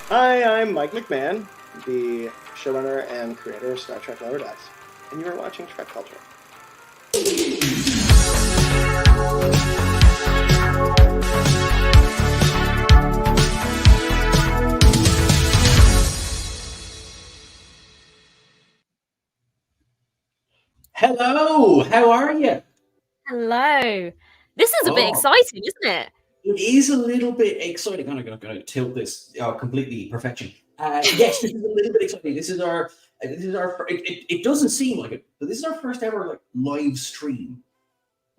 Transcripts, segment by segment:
Hi, I'm Mike McMahon, the showrunner and creator of Star Trek Lower Decks, and you are watching TrekCulture. Hello, how are you? Hello. This is a bit exciting, isn't it? It is a little bit exciting. I'm going to tilt this completely perfection. Yes, this is a little bit exciting. This is our. It doesn't seem like it, but this is our first ever live stream.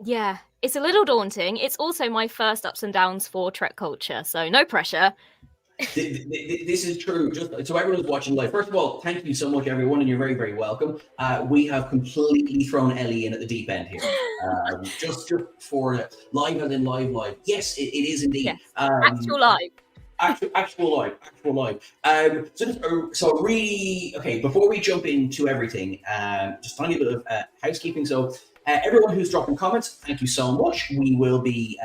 Yeah, it's a little daunting. It's also my first ups and downs for TrekCulture, so no pressure. This is true. Just so everyone who's watching live, first of all, thank you so much, everyone, and you're very, very welcome. We have completely thrown Ellie in at the deep end here. Just for live as in live. Yes, it is indeed. Yes. Actual live. Actual live. So really, okay. Before we jump into everything, just a tiny bit of housekeeping. So. Everyone who's dropping comments, thank you so much. We will be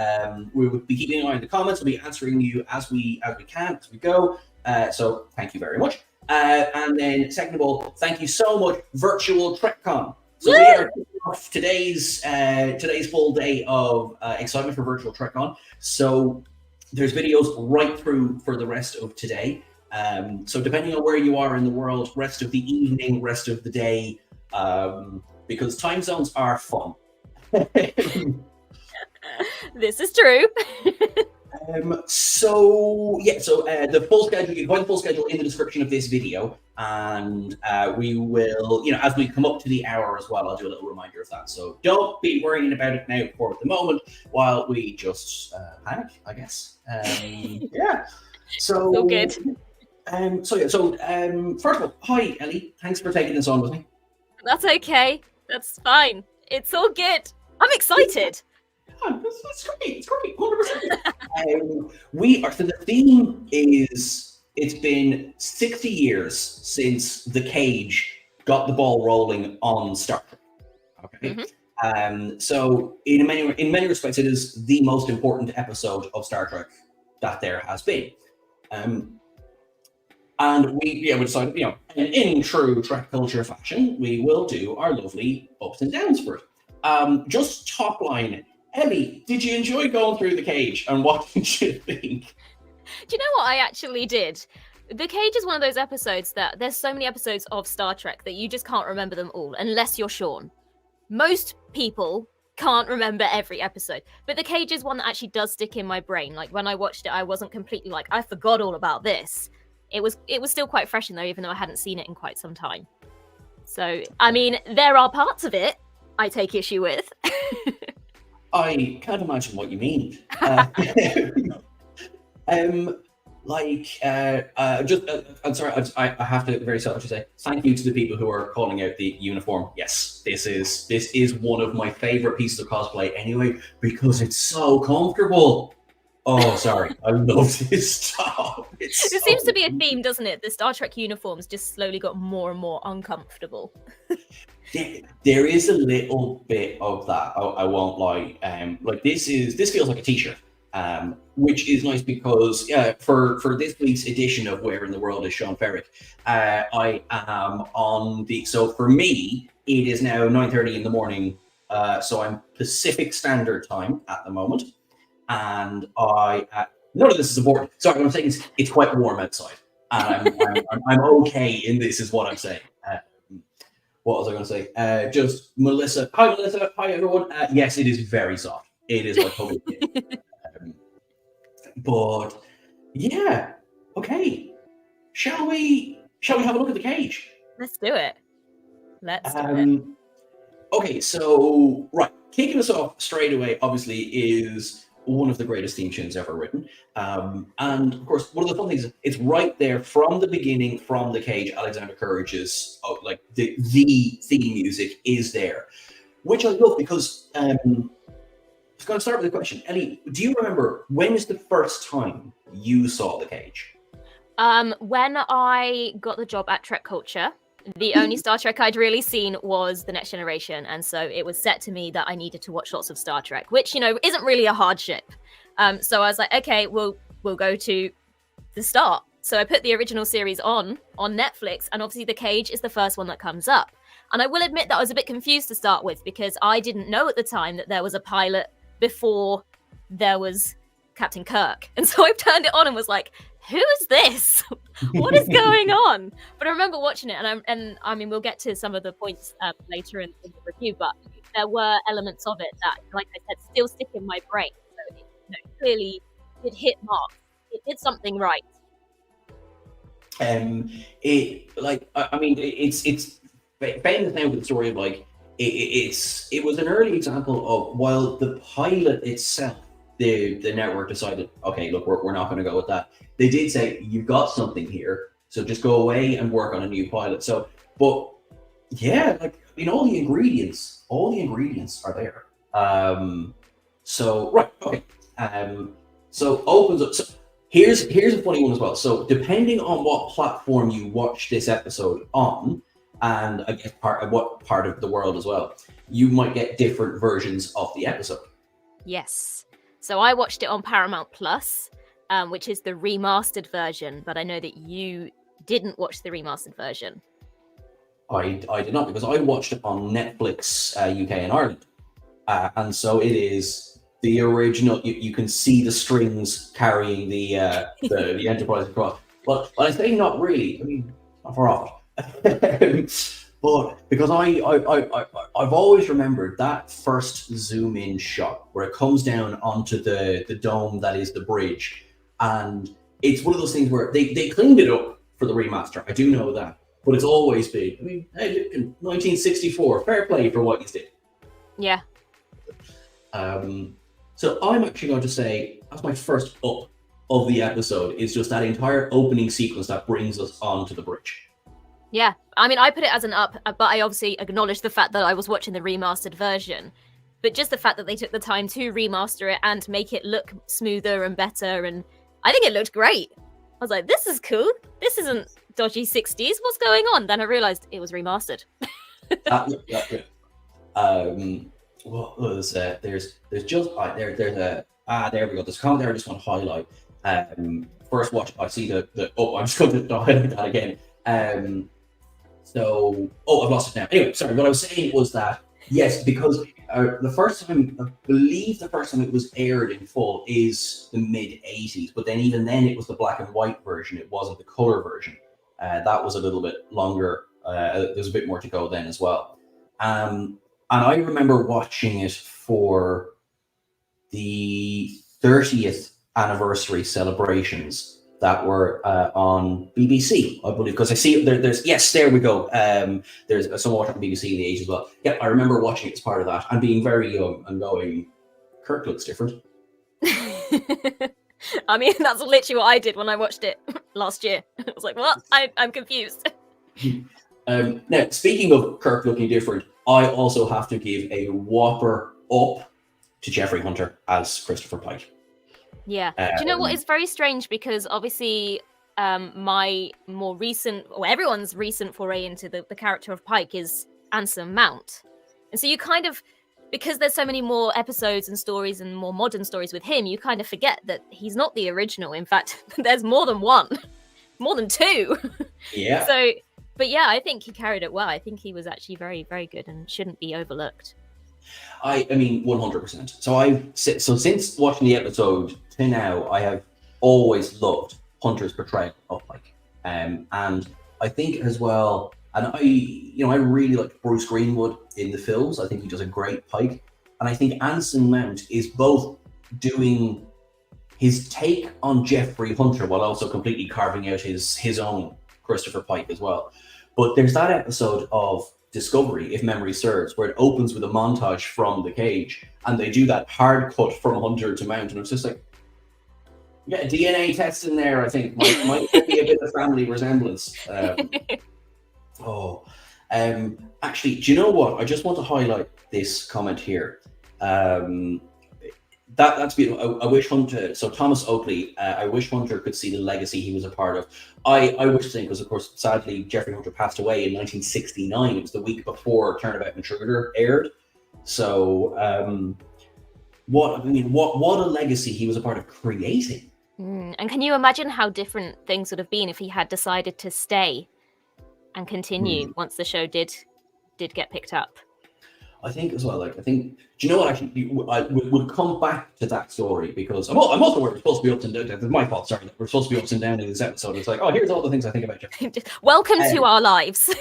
keeping an eye on the comments. We'll be answering you as we can as we go. So thank you very much. And then second of all, thank you so much, Virtual TrekCon. So we are kicking off today's full day of excitement for Virtual TrekCon. So there's videos right through for the rest of today. So depending on where you are in the world, rest of the evening, rest of the day. Because time zones are fun. This is true. So the full schedule, you can find the full schedule in the description of this video, and we will, as we come up to the hour as well, I'll do a little reminder of that. So don't be worrying about it now for the moment, while we just panic, I guess. Yeah. So good. First of all, hi Ellie, thanks for taking this on with me. That's okay. That's fine. It's all good. I'm excited. It's great. 100%. So the theme is, it's been 60 years since The Cage got the ball rolling on Star Trek. Okay. Mm-hmm. So in many respects, it is the most important episode of Star Trek that there has been. And we decided, in true TrekCulture fashion, we will do our lovely ups and downs for it. Just top line, Ellie, did you enjoy going through The Cage, and what did you think? Do you know what I actually did? The Cage is one of those episodes that there's so many episodes of Star Trek that you just can't remember them all, unless you're Sean. Most people can't remember every episode, but The Cage is one that actually does stick in my brain. Like when I watched it, I wasn't completely like, I forgot all about this. It was still quite fresh in there, even though I hadn't seen it in quite some time. So, I mean, there are parts of it I take issue with. I can't imagine what you mean. I'm sorry, I have to very selfishly say thank you to the people who are calling out the uniform. Yes, this is one of my favorite pieces of cosplay anyway, because it's so comfortable. Oh, sorry. I love this stuff. There seems to be a theme, doesn't it? The Star Trek uniforms just slowly got more and more uncomfortable. There is a little bit of that. I won't lie. This feels like a t-shirt, which is nice because for this week's edition of Where in the World is Sean Ferrick, I am on the. So for me, it is now 9:30 in the morning. So I'm Pacific Standard Time at the moment. And none of this is important. Sorry, what I'm saying is it's quite warm outside, and I'm okay in this, is what I'm saying. What was I going to say? Just Melissa. Hi, Melissa. Hi, everyone. Yes, it is very soft. It is like holy. But yeah, okay. Shall we have a look at The Cage? Let's do it. Let's do it. Okay, so right, kicking us off straight away, obviously, is one of the greatest theme tunes ever written. And of course, one of the fun things, it's right there from the beginning, from The Cage. Alexander Courage's the theme music is there, which I love because I was going to start with a question. Ellie, do you remember when is the first time you saw The Cage? When I got the job at TrekCulture, the only Star Trek I'd really seen was The Next Generation, and so it was set to me that I needed to watch lots of Star Trek, which, isn't really a hardship. So I was like, okay, we'll go to the start. So I put the original series on Netflix, and obviously The Cage is the first one that comes up. And I will admit that I was a bit confused to start with, because I didn't know at the time that there was a pilot before there was Captain Kirk. And so I turned it on and was like, who is this? What is going on? But I remember watching it, and I mean, we'll get to some of the points later in the review, but there were elements of it that, like I said, still stick in my brain. So it clearly it hit mark. It did something right. It's famous now with the story of like it was an early example of, while the pilot itself, the network decided, okay, look, we're not going to go with that. They did say, you've got something here, so just go away and work on a new pilot. So, but yeah, like, I mean, all the ingredients are there. So right, okay. So opens up. So here's a funny one as well. So depending on what platform you watch this episode on, and I guess what part of the world as well, you might get different versions of the episode. Yes. So I watched it on Paramount Plus, which is the remastered version, but I know that you didn't watch the remastered version. I did not, because I watched it on Netflix UK and Ireland, and so it is the original. You can see the strings carrying the Enterprise across. But I say not really. I mean, not far off. But because I've always remembered that first zoom in shot where it comes down onto the dome that is the bridge, and it's one of those things where they cleaned it up for the remaster. I do know that, but it's always been, I mean, hey, look, in 1964, fair play for what you did. Yeah. So I'm actually going to say, that's my first up of the episode, is just that entire opening sequence that brings us onto the bridge. Yeah, I mean, I put it as an up, but I obviously acknowledge the fact that I was watching the remastered version. But just the fact that they took the time to remaster it and make it look smoother and better, and I think it looked great. I was like, this is cool. This isn't dodgy 60s. What's going on? Then I realized it was remastered. What was there's just there's a there we go. There's a comment there I just want to highlight. First watch, I see I'm just going to highlight that again. So, I've lost it now. Anyway, sorry, what I was saying was that, yes, because the first time it was aired in full is the mid-80s, but then even then it was the black and white version, it wasn't the color version. That was a little bit longer, there's a bit more to go then as well. And I remember watching it for the 30th anniversary celebrations that were on BBC, I believe, because I see there's yes, there we go. There's some watching BBC in the 80s as well. Yeah, I remember watching it as part of that and being very young and going, Kirk looks different. I mean, that's literally what I did when I watched it last year. I was like, what? I'm confused. Now, speaking of Kirk looking different, I also have to give a whopper up to Jeffrey Hunter as Christopher Pike. Yeah. Do you know what? It's very strange because obviously my more recent, or everyone's recent foray into the character of Pike is Anson Mount. And so you kind of, because there's so many more episodes and stories and more modern stories with him, you kind of forget that he's not the original. In fact, there's more than one, more than two. Yeah. So, but yeah, I think he carried it well. I think he was actually very, very good and shouldn't be overlooked. I mean, 100%. So since watching the episode to now, I have always loved Hunter's portrayal of Pike, and I think as well. And I really like Bruce Greenwood in the films. I think he does a great Pike, and I think Anson Mount is both doing his take on Jeffrey Hunter while also completely carving out his own Christopher Pike as well. But there's that episode of Discovery, if memory serves, where it opens with a montage from the cage, and they do that hard cut from Hunter to Mount, and it's just like, yeah, a DNA test in there. I think might be a bit of family resemblance. Actually, do you know what? I just want to highlight this comment here. That's beautiful. I wish Hunter, so Thomas Oakley, I wish Hunter could see the legacy he was a part of. I wish to think, because of course, sadly, Jeffrey Hunter passed away in 1969. It was the week before Turnabout Intruder aired. So, what a legacy he was a part of creating. And can you imagine how different things would have been if he had decided to stay and continue once the show did get picked up? I think as well, do you know what, actually, we'll come back to that story, because I'm also aware we're supposed to be ups and downs. It's my fault, sorry, we're supposed to be ups and downs in this episode. It's like, oh, here's all the things I think about you. Welcome to our lives.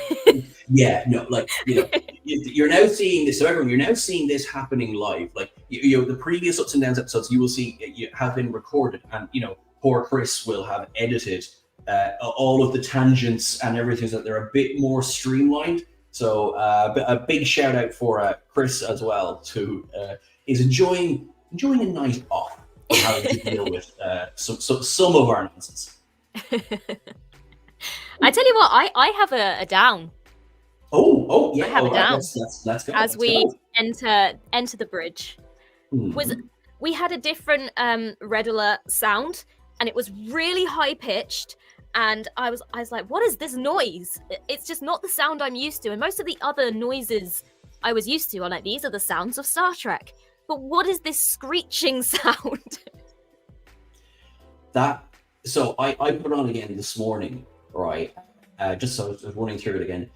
Yeah, no, you're now seeing this, so everyone, you're now seeing this happening live. Like, the previous ups and downs episodes you will see have been recorded, and, poor Chris will have edited all of the tangents and everything so that they're a bit more streamlined. So a big shout out for Chris as well, who is enjoying a night off and having to deal with some of our nonsense. I tell you what, I have a down. Oh yeah, I have a down. Let's go. As we enter the bridge, we had a different red alert sound, and it was really high pitched. And I was like, what is this noise? It's just not the sound I'm used to. And most of the other noises I was used to are like, these are the sounds of Star Trek. But what is this screeching sound? So I put it on again this morning, right? Just so I was running through it again.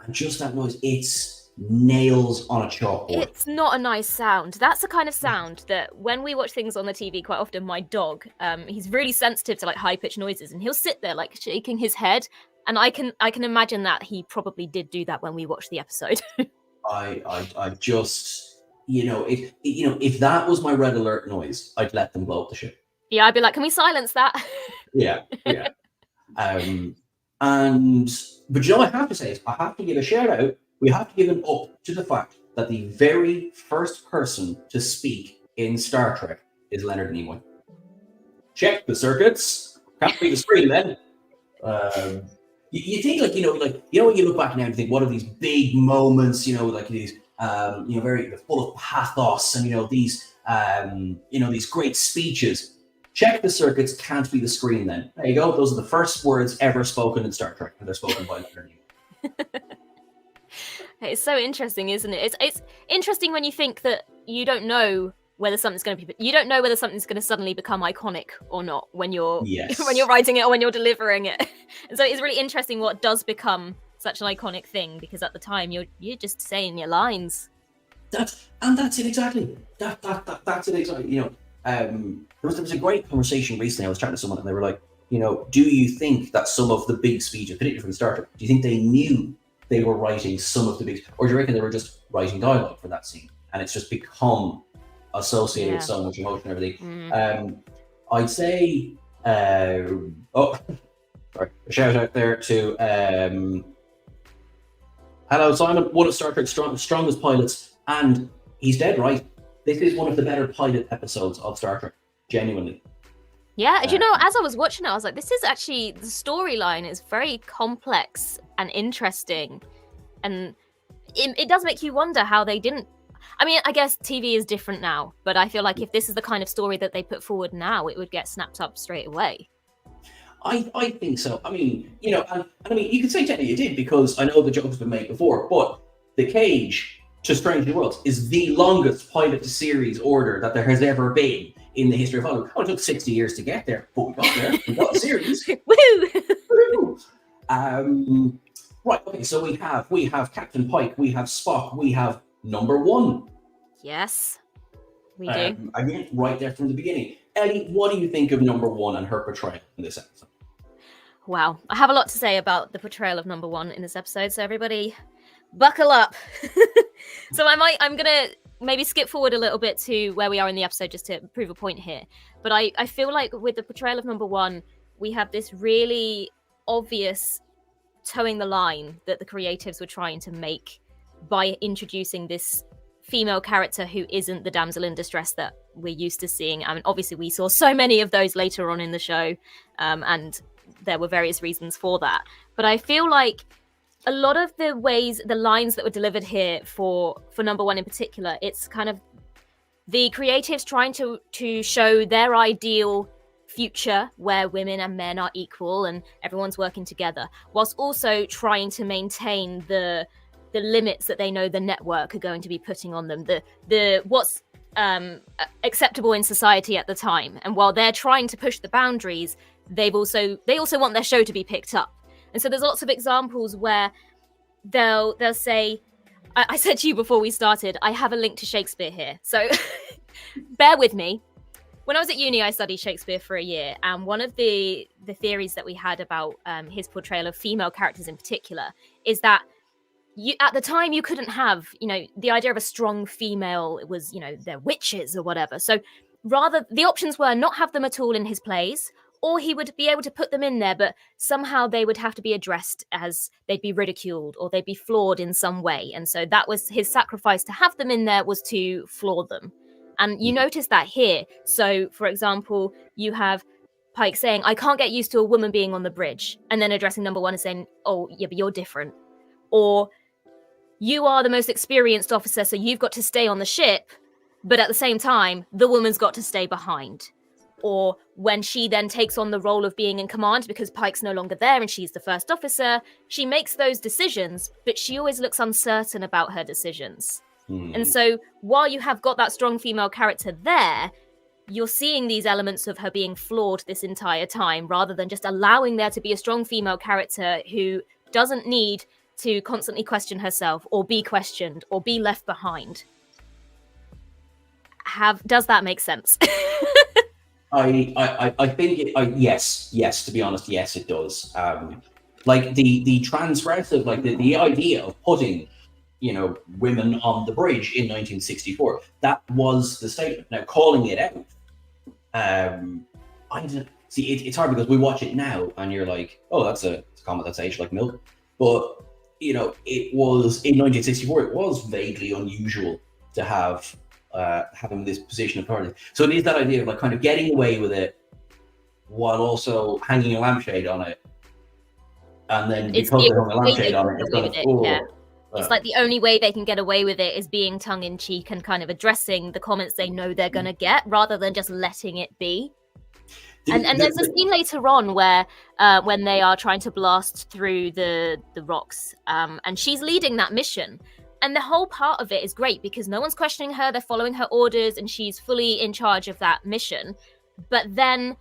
And just that noise, it's nails on a chalkboard. It's not a nice sound. That's the kind of sound that when we watch things on the TV, quite often my dog, he's really sensitive to like high pitched noises, and he'll sit there like shaking his head. And I can imagine that he probably did do that when we watched the episode. I just, if that was my red alert noise, I'd let them blow up the ship. Yeah, I'd be like, can we silence that? Yeah. But I have to say is, I have to give a shout out. We have to give an up to the fact that the very first person to speak in Star Trek is Leonard Nimoy. Check the circuits. Can't be the screen then. You think when you look back now and think, what are these big moments? These very full of pathos, and these great speeches. Check the circuits. Can't be the screen then. There you go. Those are the first words ever spoken in Star Trek, and they're spoken by Leonard Nimoy. It's so interesting, isn't it? It's interesting when you think that you don't know whether something's going to suddenly become iconic or not when you're when you're writing it or when you're delivering it. And so it's really interesting what does become such an iconic thing, because at the time you're just saying your lines. That's it exactly. That's it exactly. There was a great conversation recently. I was chatting to someone, and they were like, do you think that some of the big speeches, particularly from Star Trek, do you think they knew they were writing some of the big, or do you reckon they were just writing dialogue for that scene, and it's just become associated with so much emotion and everything? I'd say, sorry, a shout out there to hello Simon, one of Star Trek's strongest pilots, and he's dead right. This is one of the better pilot episodes of Star Trek, genuinely. Yeah, as I was watching it, I was like, this is actually, the storyline is very complex and interesting. And it does make you wonder how they didn't... I mean, I guess TV is different now, but I feel like if this is the kind of story that they put forward now, it would get snapped up straight away. I think so. I mean, you could say technically it did, because I know the joke's been made before, but The Cage to Strange New Worlds is the longest pilot to series order that there has ever been in the history of Hollywood. Oh, it took 60 years to get there, but we got there. We got the series. Woo! Right, okay, so we have Captain Pike, we have Spock, we have Number One. Yes, we do. Again, right there from the beginning. Ellie, what do you think of Number One and her portrayal in this episode? Wow, I have a lot to say about the portrayal of Number One in this episode, so everybody buckle up. So I'm gonna maybe skip forward a little bit to where we are in the episode just to prove a point here. But I feel like with the portrayal of Number One, we have this really obvious towing the line that the creatives were trying to make by introducing this female character who isn't the damsel in distress that we're used to seeing. I mean, obviously we saw so many of those later on in the show, and there were various reasons for that. But I feel like a lot of the lines that were delivered here for Number One in particular, it's kind of the creatives trying to show their ideal future where women and men are equal and everyone's working together, whilst also trying to maintain the limits that they know the network are going to be putting on them, the what's acceptable in society at the time. And while they're trying to push the boundaries, they also want their show to be picked up. And so there's lots of examples where they'll say, I said to you before we started, I have a link to Shakespeare here, so bear with me. When I was at uni, I studied Shakespeare for a year, and one of the theories that we had about his portrayal of female characters in particular is that at the time you couldn't have, the idea of a strong female. It was, they're witches or whatever. So rather, the options were not have them at all in his plays, or he would be able to put them in there, but somehow they would have to be addressed as they'd be ridiculed or they'd be flawed in some way. And so that was his sacrifice to have them in there, was to flaw them. And you notice that here. So, for example, you have Pike saying, I can't get used to a woman being on the bridge, and then addressing number one and saying, oh, yeah, but you're different. Or, you are the most experienced officer, so you've got to stay on the ship, but at the same time, the woman's got to stay behind. Or when she then takes on the role of being in command because Pike's no longer there and she's the first officer, she makes those decisions, but she always looks uncertain about her decisions. And so while you have got that strong female character there, you're seeing these elements of her being flawed this entire time, rather than just allowing there to be a strong female character who doesn't need to constantly question herself or be questioned or be left behind. Does that make sense? I think yes, to be honest, yes, it does. Like the transgressive, like the idea of putting, women on the bridge in 1964, that was the statement. Now, calling it out, I don't see. It's hard because we watch it now and you're like, oh, that's a comment that's aged like milk. But it was in 1964. It was vaguely unusual to have having this position of authority. So it is that idea of like kind of getting away with it while also hanging a lampshade on it, and then because they hung a lampshade on it, it's kind of it's like the only way they can get away with it is being tongue-in-cheek and kind of addressing the comments they know they're going to get, rather than just letting it be. And there's a scene later on where when they are trying to blast through the rocks, and she's leading that mission. And the whole part of it is great because no one's questioning her, they're following her orders, and she's fully in charge of that mission. But then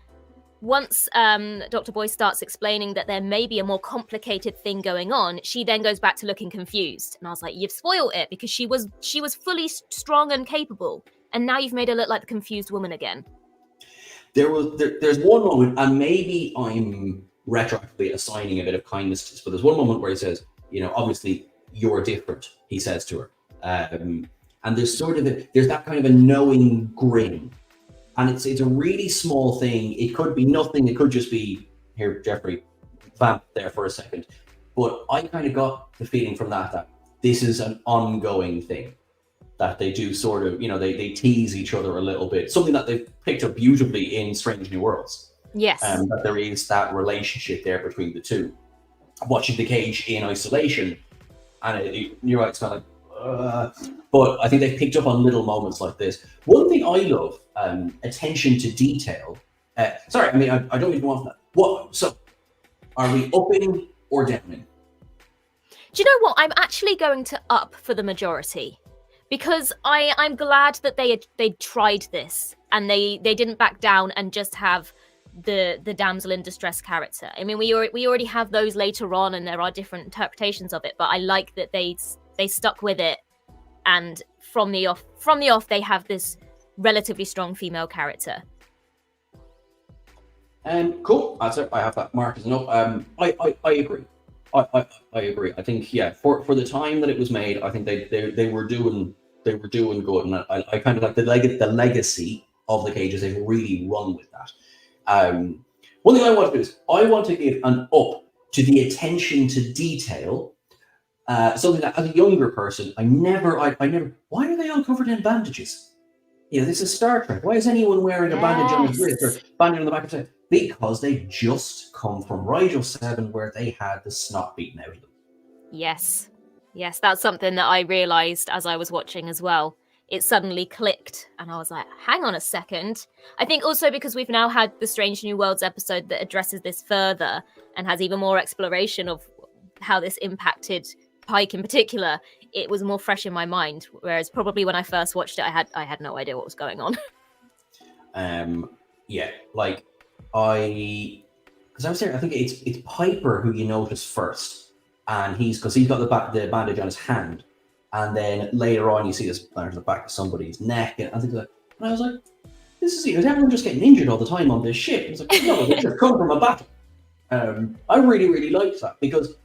once Dr. Boy starts explaining that there may be a more complicated thing going on, she then goes back to looking confused. And I was like, you've spoiled it, because she was fully strong and capable, and now you've made her look like the confused woman again. There's one moment, and maybe I'm retroactively assigning a bit of kindness to this, but there's one moment where he says, obviously you're different, he says to her. And there's there's that kind of a knowing grin. And it's a really small thing. It could be nothing. It could just be, here, Jeffrey, vamp there for a second. But I kind of got the feeling from that this is an ongoing thing. That they do sort of, they tease each other a little bit. Something that they've picked up beautifully in Strange New Worlds. Yes. That there is that relationship there between the two. Watching the cage in isolation, and you're right, it's kind of but I think they've picked up on little moments like this. One thing I love, attention to detail. Sorry, I mean, I don't even want that. So, are we upping or downing? Do you know what? I'm actually going to up for the majority, because I'm glad that they tried this and they didn't back down and just have the damsel in distress character. I mean, we already have those later on, and there are different interpretations of it. But I like that they stuck with it, and from the off they have this relatively strong female character. Cool. That's it. I have that marked as an up. I agree. I agree. I think for the time that it was made, I think they were doing good, and I kind of like the legacy of the cages. They've really run with that. One thing I want to do is I want to give an up to the attention to detail. Something that, as a younger person, I never. Why are they all covered in bandages? This is Star Trek. Why is anyone wearing a bandage on his wrist or bandage on the back of his head? Because they just come from Rigel 7, where they had the snot beaten out of them. Yes, that's something that I realised as I was watching as well. it suddenly clicked, and I was like, hang on a second. I think also because we've now had the Strange New Worlds episode that addresses this further and has even more exploration of how this impacted Pike in particular, it was more fresh in my mind, whereas probably when I first watched it, I had no idea what was going on. Yeah, like because I was there, I think it's Piper who you notice first, and because he's got the bandage on his hand, and then later on you see this bandage on the back of somebody's neck, and I think and I was like, is everyone just getting injured all the time on this ship? I was like, no, they just come from a battle. I really, really liked that, because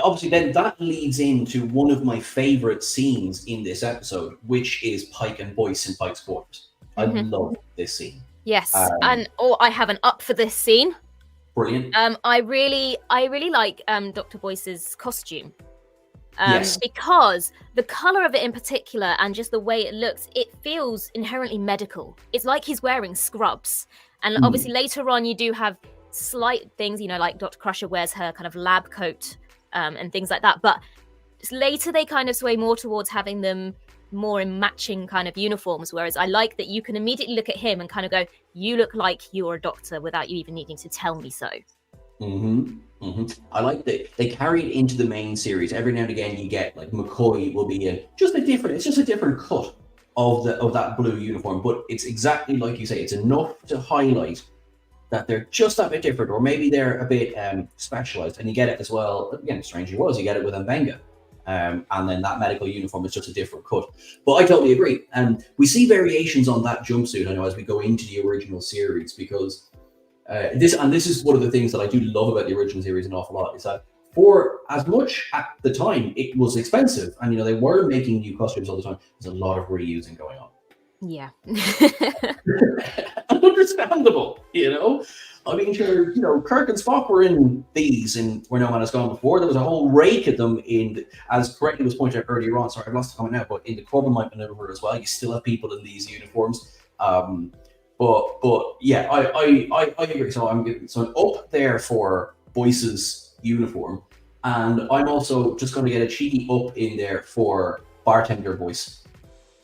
obviously then that leads into one of my favorite scenes in this episode, which is Pike and Boyce in Pike's quarters. I love this scene. Yes, and I have an up for this scene. Brilliant. I really like Dr. Boyce's costume. Yes. Because the color of it in particular, and just the way it looks, it feels inherently medical. It's like he's wearing scrubs. And obviously later on you do have slight things, like Dr. Crusher wears her kind of lab coat and things like that. But later they kind of sway more towards having them more in matching kind of uniforms, whereas I like that you can immediately look at him and kind of go, you look like you're a doctor without you even needing to tell me so. I like that they carry it into the main series. Every now and again you get like McCoy will be in just a different cut of that blue uniform, but it's exactly like you say, it's enough to highlight that they're just a bit different, or maybe they're a bit specialized, and you get it as well. Again, Stranger was, you get it with Mbenga. And then that medical uniform is just a different cut. But I totally agree. And we see variations on that jumpsuit, I know, as we go into the original series, because this is one of the things that I do love about the original series an awful lot, is that for as much at the time it was expensive, and they were making new costumes all the time, there's a lot of reusing going on. Yeah. Understandable, I mean, sure, Kirk and Spock were in these in Where No Man Has Gone Before. There was a whole rake of them as correctly was pointed out earlier on, sorry, I've lost the comment now, but in the Corbomite maneuver as well, you still have people in these uniforms. But yeah, I agree. So I'm up there for Boyce's uniform, and I'm also just going to get a cheeky up in there for Bartender Boyce.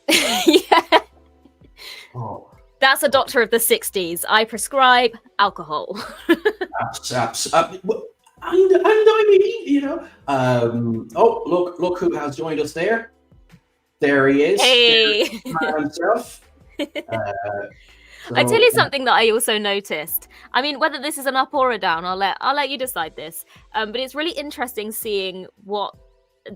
Yeah. Oh. That's a doctor of the 60s. I prescribe alcohol. And I mean, oh, look who has joined us there. There he is. Hey. Himself. I tell you something that I also noticed. I mean, whether this is an up or a down, I'll let you decide this. But it's really interesting seeing what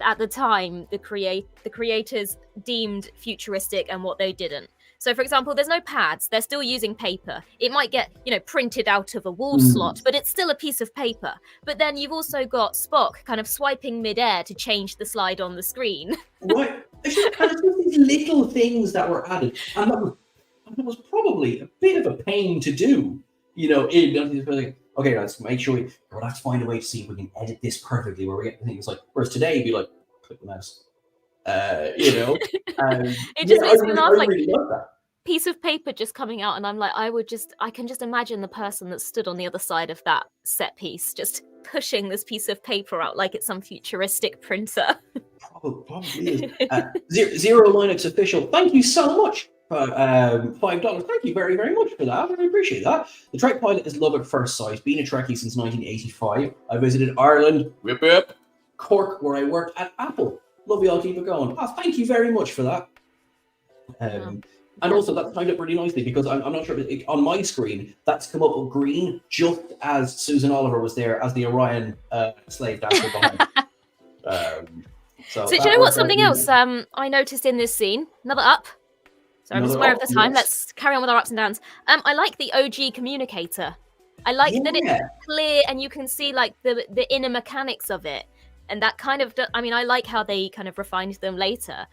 at the time the creators deemed futuristic and what they didn't. So, for example, there's no pads. They're still using paper. It might get, printed out of a wall slot, but it's still a piece of paper. But then you've also got Spock kind of swiping midair to change the slide on the screen. Right. It's just these little things that were added. And that was probably a bit of a pain to do, okay, let's make sure let's find a way to see if we can edit this perfectly where we get the things like, whereas today you'd be like, click the mouse. It just makes me laugh, really love that piece of paper just coming out, and I'm like, I can just imagine the person that stood on the other side of that set piece just pushing this piece of paper out like it's some futuristic printer. Probably is. Zero Linux official, thank you so much for $5. Thank you very, very much for that. I really appreciate that. The Trek pilot is love at first sight. Being a Trekkie since 1985, I visited Ireland, whip whip, Cork, where I worked at Apple. Love you all, keep it going. Thank you very much for that. And also that timed up really nicely, because I'm not sure, on my screen, that's come up with green just as Susan Oliver was there as the Orion slave dancer behind. So do you know what? Something else I noticed in this scene, another up. So I'm just aware of the time. Yes. Let's carry on with our ups and downs. I like the OG communicator. I like that it's clear and you can see like the inner mechanics of it. And that kind of, I mean, I like how they kind of refined them later,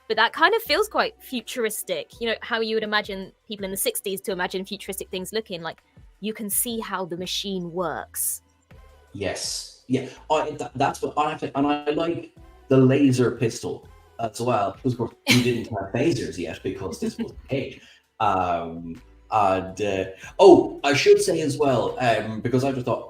but that kind of feels quite futuristic. How you would imagine people in the 60s to imagine futuristic things looking like. You can see how the machine works. Yes. Yeah. That's what I have to, and I like the laser pistol as well. Because of course we didn't have phasers yet because this was Cage. I should say as well, because I just thought,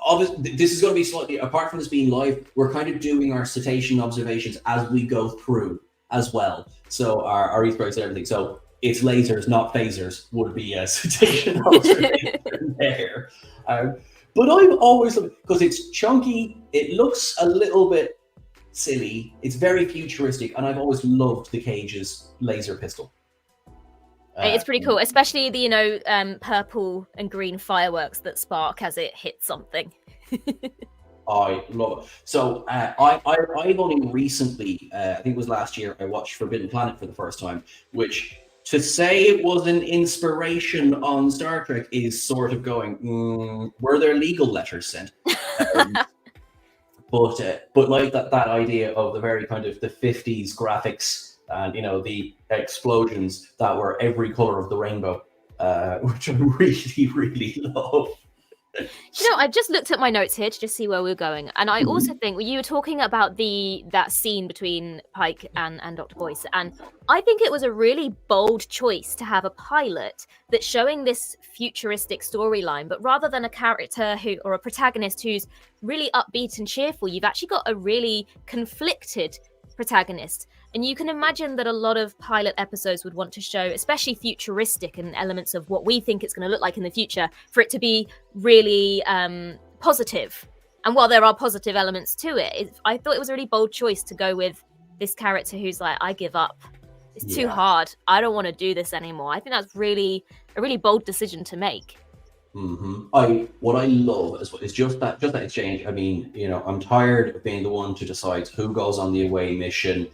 obviously, this is going to be slightly, apart from this being live, we're kind of doing our cetacean observations as we go through. as well. So our Easter eggs and everything. So it's lasers, not phasers, would be a citation there. But I've always, because it's chunky, it looks a little bit silly, it's very futuristic, and I've always loved the Cage's laser pistol. It's pretty cool, especially the purple and green fireworks that spark as it hits something. I love it. So I've only recently, I think it was last year, I watched Forbidden Planet for the first time, which to say it was an inspiration on Star Trek is sort of going, were there legal letters sent? But like that idea of the very kind of the 50s graphics and the explosions that were every color of the rainbow, which I really, really love. I just looked at my notes here to just see where we're going, and I also think when you were talking about that scene between Pike and Dr. Boyce, and I think it was a really bold choice to have a pilot that's showing this futuristic storyline, but rather than a character or a protagonist who's really upbeat and cheerful, you've actually got a really conflicted protagonist. And you can imagine that a lot of pilot episodes would want to show, especially futuristic and elements of what we think it's going to look like in the future, for it to be really positive. And while there are positive elements to it, I thought it was a really bold choice to go with this character who's like, I give up. It's too hard. I don't want to do this anymore. I think that's a really bold decision to make. What I love is just that exchange. I mean, I'm tired of being the one to decide who goes on the away mission,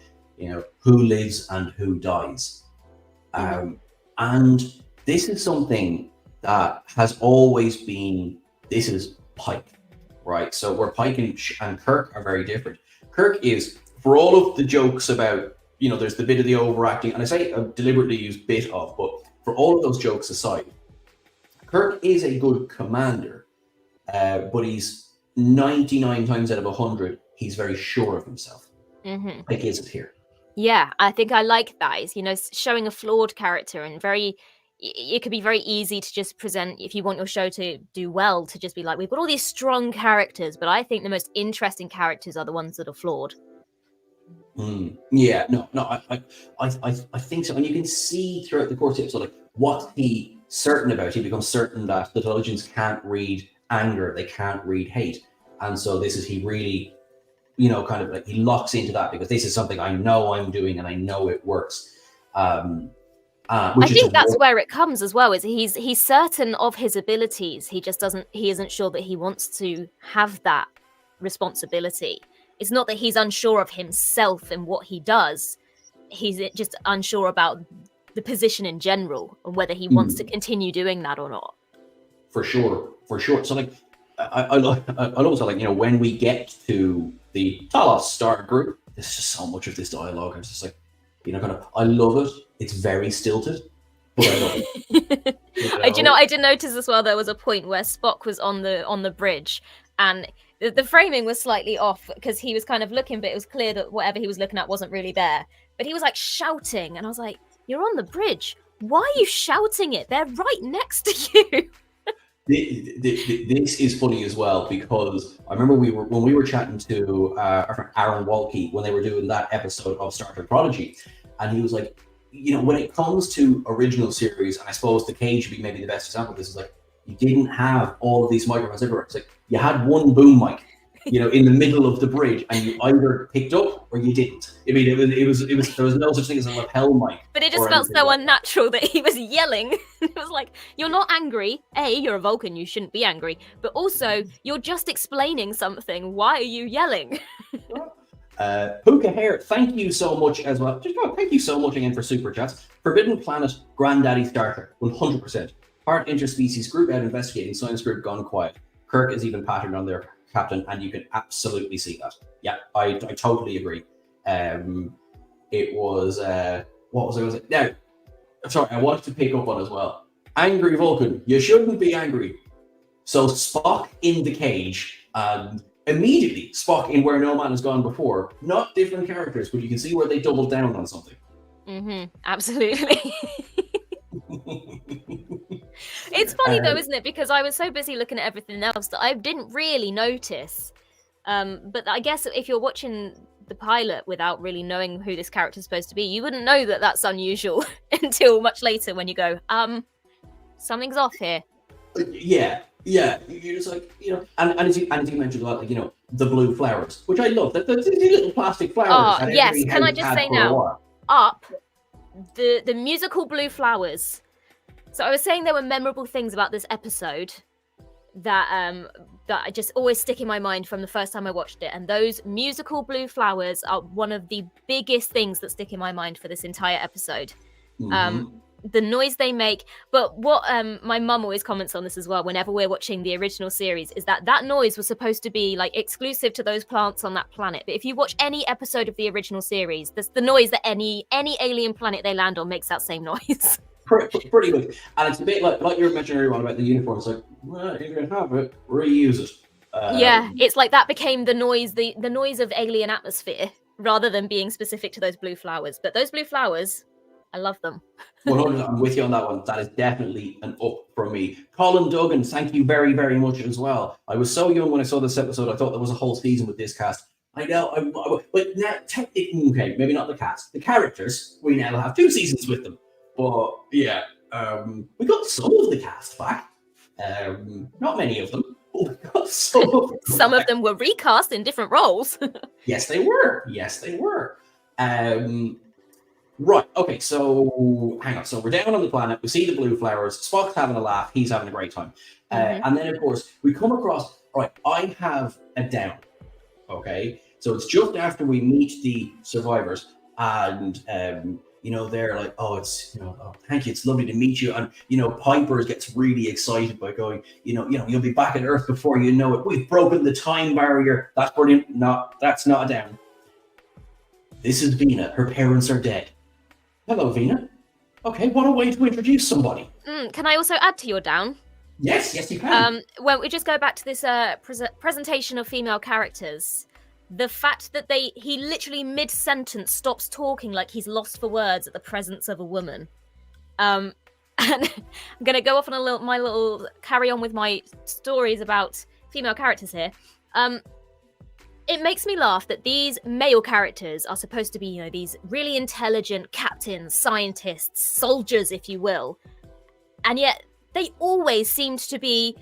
who lives and who dies. And this is something that has always been, this is Pike, right? So where Pike and Kirk are very different. Kirk is, for all of the jokes about, there's the bit of the overacting, and I say I deliberately use bit of, but for all of those jokes aside, Kirk is a good commander, but he's 99 times out of 100, he's very sure of himself. Pike isn't here. Yeah, I think I like that. It's, showing a flawed character, and it could be very easy to just present, if you want your show to do well, to just be like, we've got all these strong characters, but I think the most interesting characters are the ones that are flawed. Yeah, no, I think so. And you can see throughout the course of the episode, like, what's he certain about? He becomes certain that the Talosians can't read anger, they can't read hate. And so he really, kind of like, he locks into that, because this is something I know I'm doing and I know it works. I think that's where it comes as well, is he's certain of his abilities. He isn't sure that he wants to have that responsibility. It's not that he's unsure of himself and what he does. He's just unsure about the position in general and whether he wants to continue doing that or not. For sure. So like, I love also, like, when we get to the Talos Star group, there's just so much of this dialogue. I'm just like, I love it. It's very stilted, but I love it. I did notice as well, there was a point where Spock was on the bridge, and the framing was slightly off because he was kind of looking, but it was clear that whatever he was looking at wasn't really there. But he was like shouting, and I was like, you're on the bridge. Why are you shouting it? They're right next to you. This is funny as well, because I remember when we were chatting to our friend Aaron Walke when they were doing that episode of Star Trek Prodigy, and he was like, when it comes to original series, and I suppose The Cage would be maybe the best example of this, is like, you didn't have all of these microphones everywhere. It's like, you had one boom mic, in the middle of the bridge, and you either picked up or you didn't. I mean, it was there was no such thing as a lapel mic. But it just felt so unnatural that he was yelling. It was like, you're not angry. A, you're a Vulcan, you shouldn't be angry. But also, you're just explaining something. Why are you yelling? Puka Hare, thank you so much as well. Thank you so much again for super chats. Forbidden Planet, Granddaddy Star Trek, 100%. Part interspecies group out investigating, science group gone quiet. Kirk is even patterned on their captain, and you can absolutely see that. Yeah, I totally agree. It was what was I going to say? Now, sorry, I wanted to pick up on as well. Angry Vulcan, you shouldn't be angry. So Spock in the cage, and immediately Spock in Where No Man Has Gone Before. Not different characters, but you can see where they doubled down on something. Absolutely. It's funny though, isn't it? Because I was so busy looking at everything else that I didn't really notice. But I guess if you're watching the pilot without really knowing who this character is supposed to be, you wouldn't know that that's unusual until much later when you go, something's off here. Yeah, you're just like, and as you mentioned about, like, the blue flowers, which I love, the little plastic flowers. Oh, yes, can I just say now, Up, the musical blue flowers. So I was saying there were memorable things about this episode that I just always stick in my mind from the first time I watched it, and those musical blue flowers are one of the biggest things that stick in my mind for this entire episode. The noise they make, but what my mum always comments on this as well whenever we're watching the original series, is that noise was supposed to be like exclusive to those plants on that planet. But if you watch any episode of the original series, that's the noise that any alien planet they land on makes that same noise. Pretty good. And it's a bit like you were mentioning earlier on about the uniforms, like, well, you're gonna have it, reuse it. Yeah, it's like that became the noise, the noise of alien atmosphere, rather than being specific to those blue flowers. But those blue flowers, I love them. 100, I'm with you on that one. That is definitely an up from me. Colin Duggan, thank you very, very much as well. I was so young when I saw this episode, I thought there was a whole season with this cast. I know, but now, technically, okay, maybe not the cast. The characters, we now have 2 seasons with them. But yeah, we got some of the cast back. Not many of them, but we got some of them. Some of them were recast in different roles. Yes, they were. Right, okay, so hang on. So we're down on the planet, we see the blue flowers, Spock's having a laugh, he's having a great time. And then, of course, we come across, right, I have a down, okay? So it's just after we meet the survivors, and, they're like, oh, it's, oh, thank you, it's lovely to meet you. And, Piper gets really excited by going, you'll be back on Earth before you know it. We've broken the time barrier. That's brilliant. No, that's not a down. This is Vina. Her parents are dead. Hello, Vina. Okay, what a way to introduce somebody. Can I also add to your down? Yes, you can. Well, we just go back to this presentation of female characters. The fact that he literally mid-sentence stops talking like he's lost for words at the presence of a woman. And I'm going to go off on my little carry on with my stories about female characters here. It makes me laugh that these male characters are supposed to be, these really intelligent captains, scientists, soldiers, if you will. And yet they always seemed to be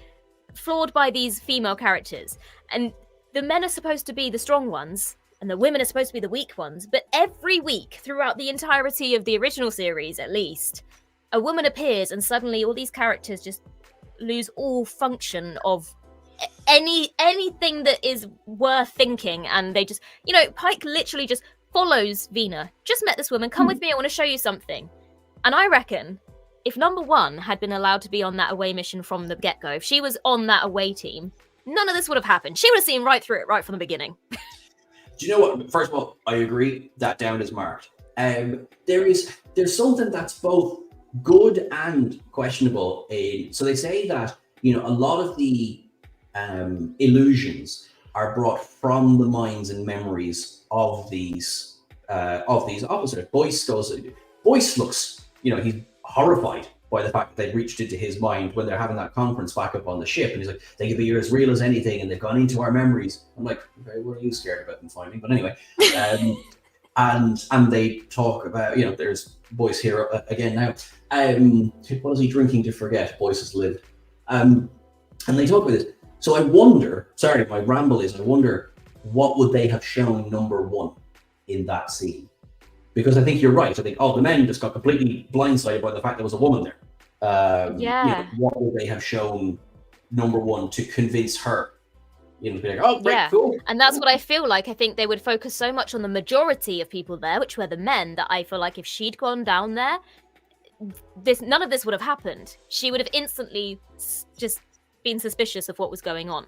flawed by these female characters. And the men are supposed to be the strong ones, and the women are supposed to be the weak ones. But every week, throughout the entirety of the original series, at least, a woman appears and suddenly all these characters just lose all function of anything that is worth thinking, and they just, Pike literally just follows Vina. Just met this woman, come with me, I want to show you something. And I reckon if number 1 had been allowed to be on that away mission from the get-go, if she was on that away team, none of this would have happened. She would have seen right through it right from the beginning. Do you know what? First of all, I agree that down is marked. There's something that's both good and questionable. So they say that a lot of the illusions are brought from the minds and memories of these officers. Boyce looks, he's horrified by the fact that they've reached into his mind when they're having that conference back up on the ship, and he's like, they can be as real as anything, and they've gone into our memories. I'm like, okay, what are you scared about them finding? But anyway, and they talk about, there's Boyce here again now. What is he drinking to forget? Boyce has lived. And they talk about this. So I wonder, sorry, my ramble is, I wonder what would they have shown number 1 in that scene? Because I think you're right. I think, the men just got completely blindsided by the fact there was a woman there. What would they have shown number 1 to convince her? Be like, oh, great, cool. And that's what I feel like. I think they would focus so much on the majority of people there, which were the men, that I feel like if she'd gone down there, none of this would have happened. She would have instantly just been suspicious of what was going on.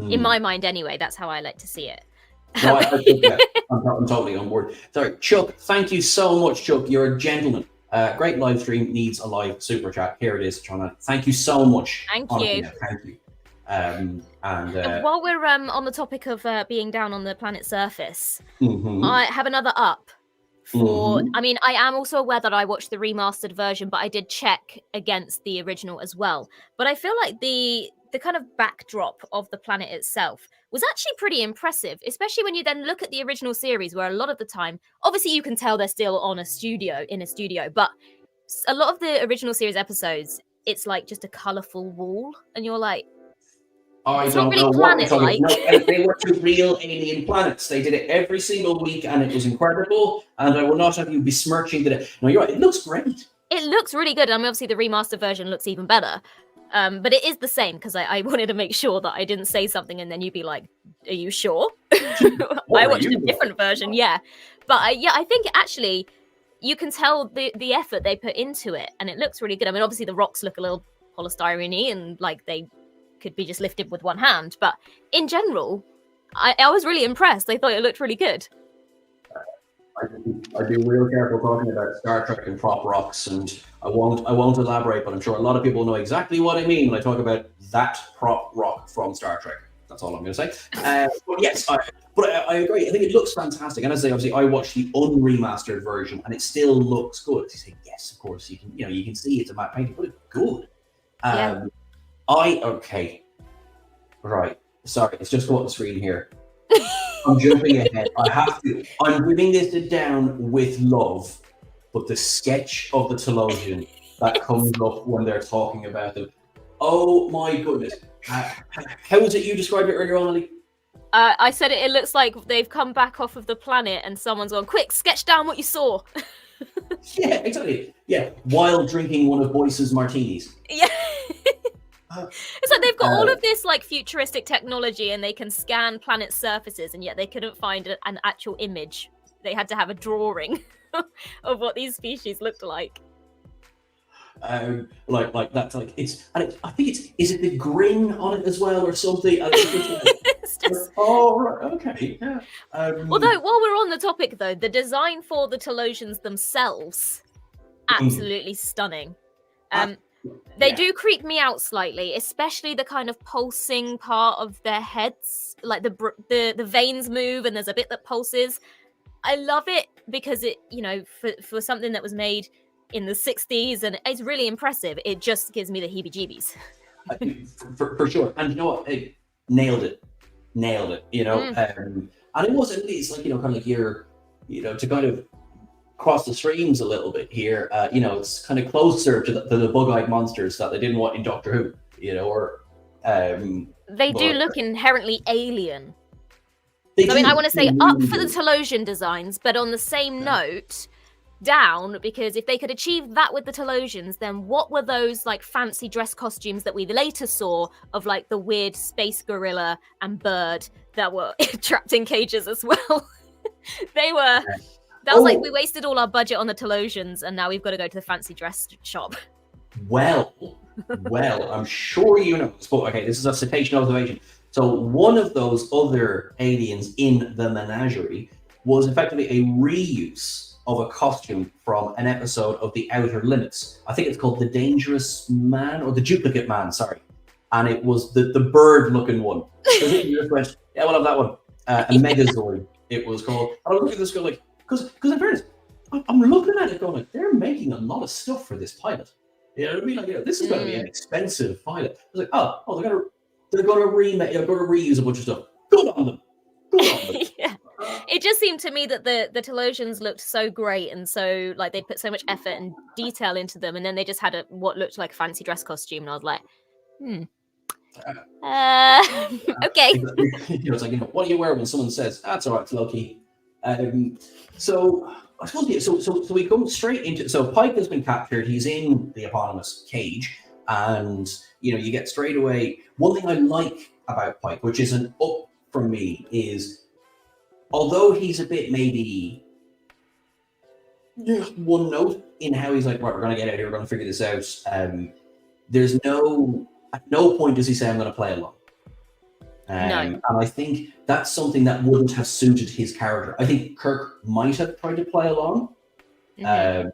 In my mind, anyway, that's how I like to see it. No, I'm totally on board. Sorry, Chuck, thank you so much, Chuck. You're a gentleman. Great live stream, needs a live super chat. Here it is, Chana. Thank you so much. Thank you. Thank you. While we're on the topic of being down on the planet's surface, I have another up for. I mean, I am also aware that I watched the remastered version, but I did check against the original as well. But I feel like the the kind of backdrop of the planet itself was actually pretty impressive, especially when you then look at the original series, where a lot of the time, obviously you can tell they're still in a studio, but a lot of the original series episodes, it's like just a colourful wall, and you're like, I it's don't not really know what you're talking planet-like. about. No, they were two real alien planets. They did it every single week, and it was incredible. And I will not have you besmirching the. No, you're right. It looks great. It looks really good. I mean, obviously the remastered version looks even better. But it is the same, because I wanted to make sure that I didn't say something and then you'd be like, are you sure? I watched a different version, yeah. But I think actually you can tell the effort they put into it, and it looks really good. I mean, obviously the rocks look a little polystyrene-y and like they could be just lifted with one hand. But in general, I was really impressed. I thought it looked really good. I'd be real careful talking about Star Trek and prop rocks, and I won't elaborate, but I'm sure a lot of people know exactly what I mean when I talk about that prop rock from Star Trek. That's all I'm going to say. But yes, I agree. I think it looks fantastic. And as I say, obviously, I watched the unremastered version, and it still looks good. You say, yes, of course, you can see it's a matte painting, but it's good. Yeah. Okay, right. Sorry, it's just what the screen here. I'm jumping ahead. I have to. I'm giving this down with love, but the sketch of the Talosian that comes up when they're talking about them. Oh my goodness! How was it you described it earlier on, Ellie? I said it looks like they've come back off of the planet and someone's gone, quick, sketch down what you saw. Yeah, exactly. Yeah, while drinking one of Boyce's martinis. Yeah. It's like they've got all of this like futuristic technology and they can scan planet surfaces, and yet they couldn't find an actual image. They had to have a drawing of what these species looked like. Like that's like I think is it the grin on it as well or something? It's just... Oh right, okay, yeah. Although while we're on the topic though, the design for the Talosians themselves, absolutely stunning. They do creep me out slightly, especially the kind of pulsing part of their heads, like the veins move and there's a bit that pulses. I love it because it, for something that was made in the 60s and it's really impressive. It just gives me the heebie-jeebies. For sure. And you know what? It nailed it. And it wasn't, it's like, kind of like you're, to kind of cross the streams a little bit here. It's kind of closer to the bug-eyed monsters that they didn't want in Doctor Who, They do look inherently alien. I want to say up for the Talosian designs, but on the same note, down, because if they could achieve that with the Talosians, then what were those like fancy dress costumes that we later saw of like the weird space gorilla and bird that were trapped in cages as well? That was like we wasted all our budget on the Talosians, and now we've got to go to the fancy dress shop. Well, I'm sure you know. Okay, this is a cetacean observation. So one of those other aliens in the menagerie was effectively a reuse of a costume from an episode of The Outer Limits. I think it's called The Dangerous Man, or The Duplicate Man, sorry. And it was the bird-looking one. So you just went, yeah, we'll have that one. A Megazord, it was called. And I was looking at this go like, because in fairness, I'm looking at it going like, they're making a lot of stuff for this pilot. You know what I mean? Like, this is going to be an expensive pilot. I was like, oh, they're going to remake, they're going to reuse a bunch of stuff. Good on them. Yeah. It just seemed to me that the Talosians looked so great, and so like they put so much effort and detail into them, and then they just had what looked like a fancy dress costume, and I was like, okay. It's like, what do you wear when someone says that's all right, it's low key. So I suppose so we come straight into, so Pike has been captured. He's in the eponymous cage, and you get straight away. One thing I like about Pike, which is an up for me, is although he's a bit maybe one note in how he's like, right, we're gonna get out of here, we're gonna figure this out. There's at no point does he say I'm gonna play along. No. And I think that's something that wouldn't have suited his character. I think Kirk might have tried to play along, and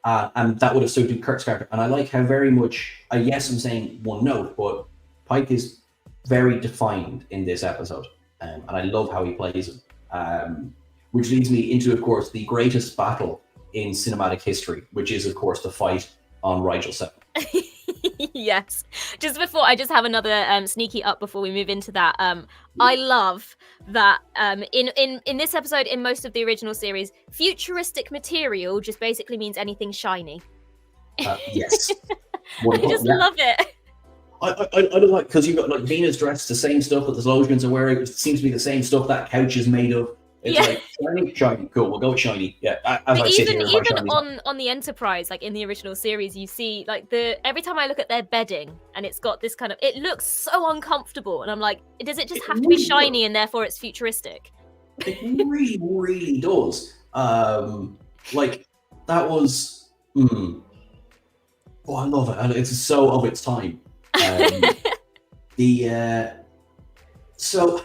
that would have suited Kirk's character. And I like how very much, yes, I'm saying one note, but Pike is very defined in this episode, and I love how he plays him. Which leads me into, of course, the greatest battle in cinematic history, which is, of course, the fight on Rigel 7. Yes. Just before, I just have another sneaky up before we move into that. I love that in this episode, in most of the original series, futuristic material just basically means anything shiny. Yes. I just love it. I don't like, because you've got like Venus dressed the same stuff that the Talosians are wearing. It seems to be the same stuff that couch is made of. It's like shiny, cool. We'll go with shiny. Yeah, as I sit here, even on the Enterprise, like in the original series, you see like every time I look at their bedding, and it's got this kind of, it looks so uncomfortable, and I'm like, does it just have to be shiny and therefore it's futuristic? It really, really does. Like that was. Oh, I love it, and it's so of its time. So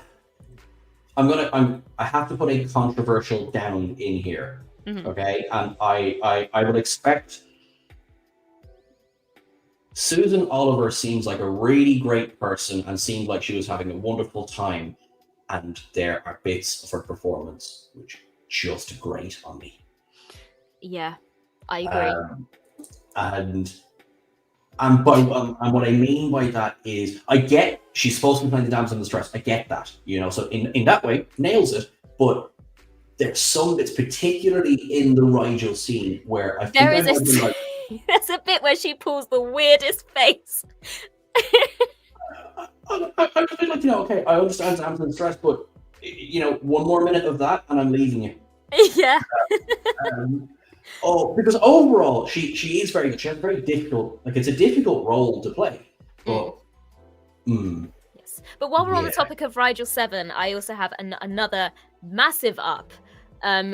I have to put a controversial down in here, okay? And I would expect Susan Oliver seems like a really great person and seemed like she was having a wonderful time, and there are bits of her performance which just grate on me. Yeah, I agree. And what I mean by that is, I get she's supposed to be playing the damsel in distress. I get that, so in that way, nails it. But there's some bits, particularly in the Rigel scene, where I think there's a bit where she pulls the weirdest face. I feel like, okay, I understand damsel in distress, but one more minute of that, and I'm leaving you. Yeah. Because overall, she is very good. She has a very difficult, it's a difficult role to play. But, Yes. But while we're on the topic of Rigel 7, I also have another massive up,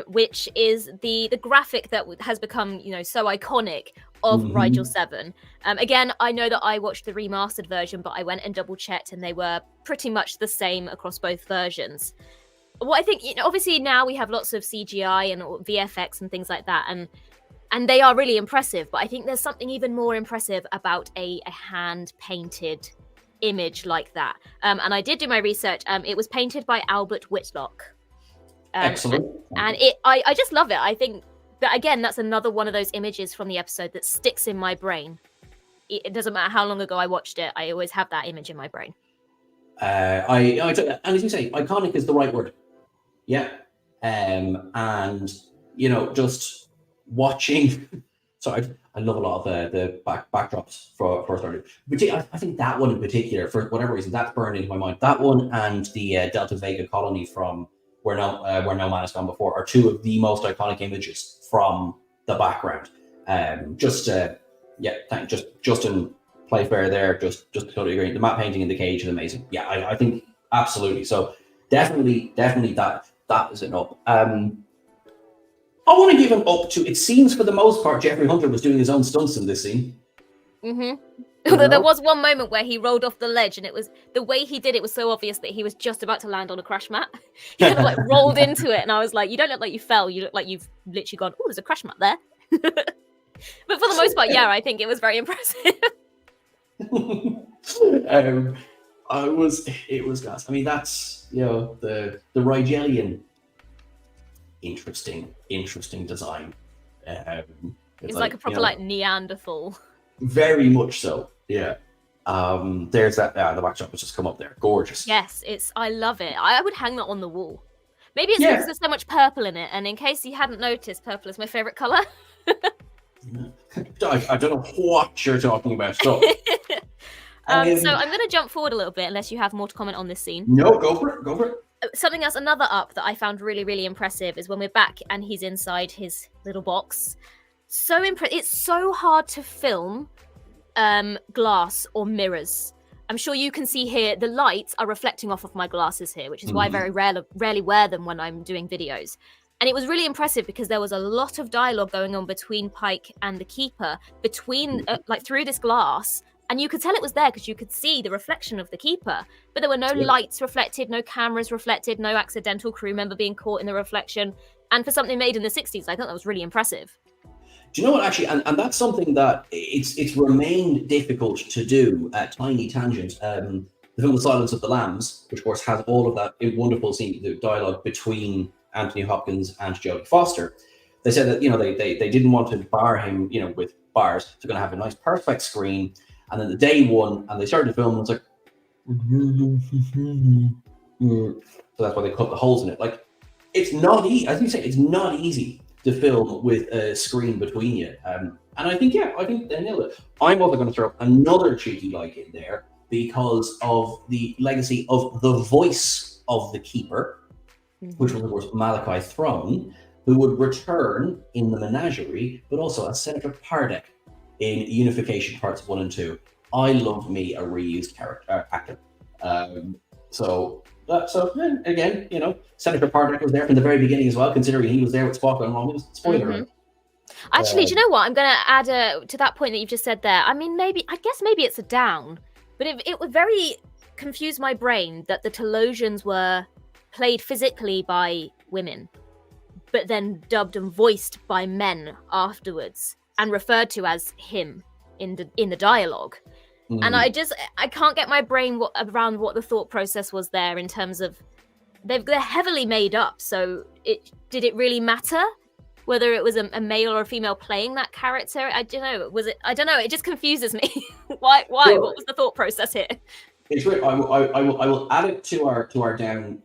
which is the graphic that has become, so iconic of Rigel 7. Again, I know that I watched the remastered version, but I went and double checked, and they were pretty much the same across both versions. What I think, obviously now we have lots of CGI and VFX and things like that, and they are really impressive, but I think there's something even more impressive about a hand-painted image like that. And I did do my research. It was painted by Albert Whitlock. Excellent. And I just love it. I think that, again, that's another one of those images from the episode that sticks in my brain. It doesn't matter how long ago I watched it, I always have that image in my brain. And as you say, iconic is the right word. Yeah. And just watching. So I love a lot of the backdrops for starters. But I think that one in particular, for whatever reason, that's burned into my mind. That one and the Delta Vega colony from where no man has gone before are two of the most iconic images from the background. Justin Playfair there, just totally agree. The matte painting in the cage is amazing. Yeah, I think absolutely. So definitely that is an up. I want to give an up to, it seems for the most part, Jeffrey Hunter was doing his own stunts in this scene. Although there was one moment where he rolled off the ledge, and it was the way he did it was so obvious that he was just about to land on a crash mat. He kind of rolled into it, and I was like, you don't look like you fell, you look like you've literally gone, oh, there's a crash mat there. But for the most part, yeah, I think it was very impressive. It was gas. I mean, that's the Rigelian interesting design. It's like a proper Neanderthal. Very much so. Yeah. There's that. The backdrop has just come up there. Gorgeous. Yes, I love it. I would hang that on the wall. Maybe it's because there's so much purple in it, and in case you hadn't noticed, purple is my favorite color. I don't know what you're talking about. So. So I'm going to jump forward a little bit, unless you have more to comment on this scene. No, go for it. Something else, another up that I found really, really impressive is when we're back and he's inside his little box. So it's so hard to film glass or mirrors. I'm sure you can see here the lights are reflecting off of my glasses here, which is why I very rarely wear them when I'm doing videos. And it was really impressive because there was a lot of dialogue going on between Pike and the Keeper, through this glass. And you could tell it was there because you could see the reflection of the Keeper. But there were no lights reflected, no cameras reflected, no accidental crew member being caught in the reflection. And for something made in the 60s, I thought that was really impressive. Do you know what, actually? And that's something that it's remained difficult to do at Tiny Tangent. The film The Silence of the Lambs, which of course has all of that wonderful scene, the dialogue between Anthony Hopkins and Jodie Foster. They said that, they didn't want to bar him, with bars. They're going to have a nice, perfect screen. And then the day one, and they started to film, and it's like, so that's why they cut the holes in it. Like, it's not easy. As you say, it's not easy to film with a screen between you. And I think they nailed it. I'm also going to throw another cheeky like in there because of the legacy of the voice of the Keeper, which was, of course, Malachi Throne, who would return in the Menagerie, but also as Senator Pardek in Unification Parts 1 and 2. I love me a reused character actor. So again, Senator Pardek was there from the very beginning as well, considering he was there with Spock and Romulus. Spoiler alert. Actually, do you know what? I'm going to add to that point that you've just said there. I mean, I guess maybe it's a down, but it would very confuse my brain that the Talosians were played physically by women, but then dubbed and voiced by men afterwards and referred to as him in the dialogue. And I can't get my brain around what the thought process was there in terms of they're heavily made up. So did it really matter whether it was a male or a female playing that character? I don't know. I don't know. It just confuses me. Why? Sure. What was the thought process here? It's weird. I will add it to our down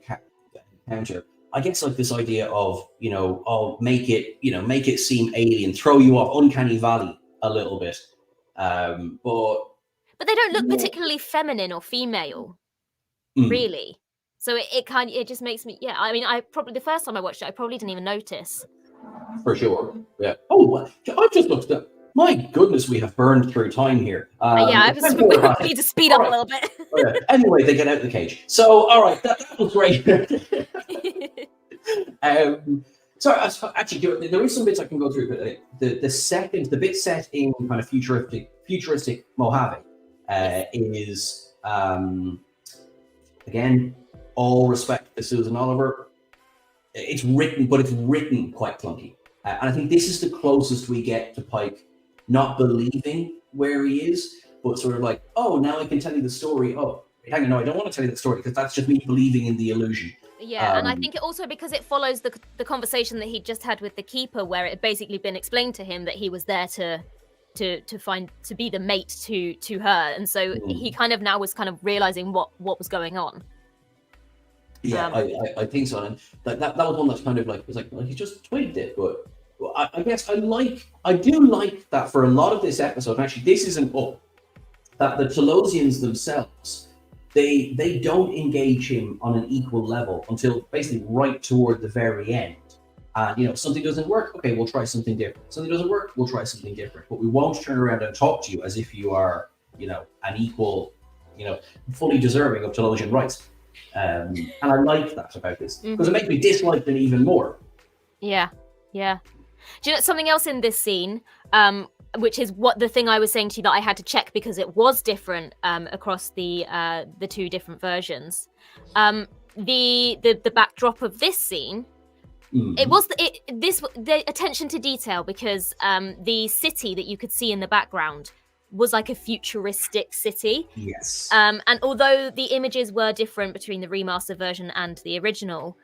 counter. I guess like this idea of make it seem alien, throw you off uncanny valley a little bit, but they don't look particularly feminine or female, really. So it just makes me I mean, the first time I watched it, I probably didn't even notice. For sure, yeah. Oh, I just looked up. My goodness, we have burned through time here. We need to speed up a little bit. Anyway, they get out of the cage. So, all right, that was great. So, actually, there is some bits I can go through. But the bit set in kind of futuristic Mojave is, again, all respect to Susan Oliver. It's written quite clunky. And I think this is the closest we get to Pike not believing where he is, but sort of like, oh, now I can tell you the story. Oh, hang on, no, I don't want to tell you the story because that's just me believing in the illusion. Yeah, and I think it also because it follows the conversation that he just had with the Keeper, where it had basically been explained to him that he was there to be the mate to her, and so he kind of now was kind of realizing what was going on. Yeah, I think so, and that was one that's kind of like, it was like, well, he just twigged it, but I guess I do like that for a lot of this episode, and actually this isn't up, that the Talosians themselves, they don't engage him on an equal level until basically right toward the very end. Something doesn't work, okay, we'll try something different. Something doesn't work, we'll try something different. But we won't turn around and talk to you as if you are, an equal, fully deserving of Talosian rights. And I like that about this because it makes me dislike them even more. Yeah. Do you know something else in this scene, which is the thing I was saying to you that I had to check because it was different across the two different versions. The backdrop of this scene, it was the attention to detail because the city that you could see in the background was like a futuristic city. Yes. And although the images were different between the remaster version and the original,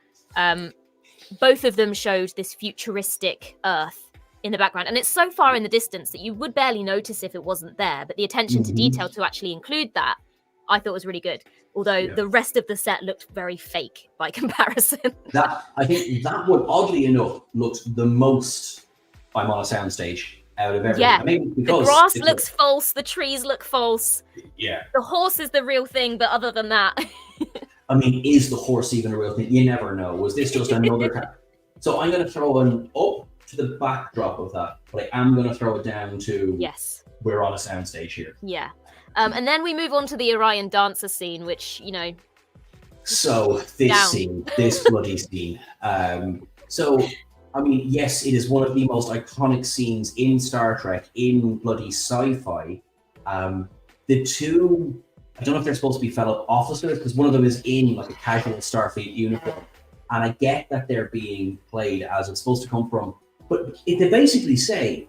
both of them showed this futuristic Earth in the background. And it's so far in the distance that you would barely notice if it wasn't there. But the attention to detail to actually include that, I thought was really good. Although the rest of the set looked very fake by comparison. I think that one, oddly enough, looked the most I'm on a soundstage out of everything. Yeah, I mean, because the grass looks false, the trees look false. Yeah. The horse is the real thing, but other than that... I mean, is the horse even a real thing? You never know. Was this just another character? So I'm going to throw an up to the backdrop of that, but I am going to throw it down to we're on a soundstage here. Yeah. And then we move on to the Orion Dancer scene, which, So this bloody scene. I mean, yes, it is one of the most iconic scenes in Star Trek, in bloody sci-fi. The two, I don't know if they're supposed to be fellow officers, because one of them is in like a casual Starfleet uniform. And I get that they're being played as it's supposed to come from, but they basically say,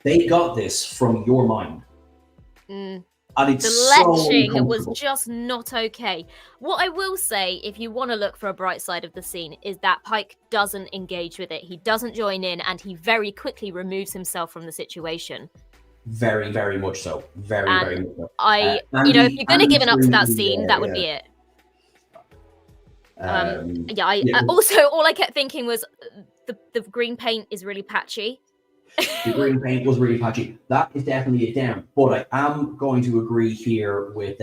they got this from your mind. And it's The so leching was uncomfortable. just not okay. What I will say, if you want to look for a bright side of the scene, is that Pike doesn't engage with it. He doesn't join in, and he very quickly removes himself from the situation. Very, very much so. Very, And very much so. if Andy- you're going to give it up to that Andy- scene, that would be it. Yeah. Also, all I kept thinking was the green paint is really patchy. The green paint was really patchy. That is definitely a down. But I am going to agree here with